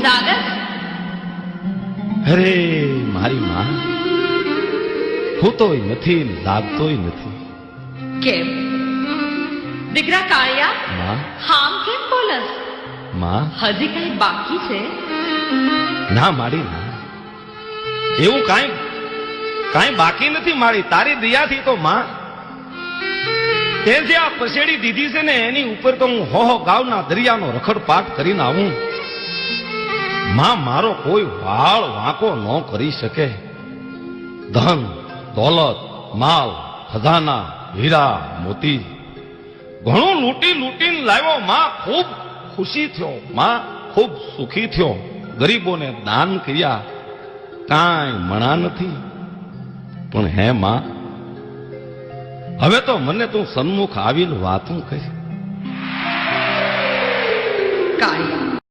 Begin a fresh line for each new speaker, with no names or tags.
જાગસ?
અરે મારી માં, હોતોય નથી ને જાગતોય નથી.
કેમ દીકરા કાળિયા,
માં,
હામ કેમ બોલસ?
માં,
હજી કઈ બાકી છે?
ના મારી ના, એવું કાંઈ બાકી નથી મારી, તારી દયાથી તો માં. તે જે આ પસેડી દીધી છે ને એની ઉપર તો હું હો ગાવના દરિયાનો રખડપાટ કરીને આવું, માં મારો કોઈ વાળ વાંકો ન કરી શકે. ધન દોલત માલ ખજાના હીરા મોતી ઘણું લૂંટીને લાવ્યો. માં ખૂબ ખુશી થયો, માં ખૂબ સુખી થયો. ગરીબોને દાન કર્યા, કાંઈ મણા નથી. પણ હે માં, હવે તો મને તું સન્મુખ આવીને વાતું કરી.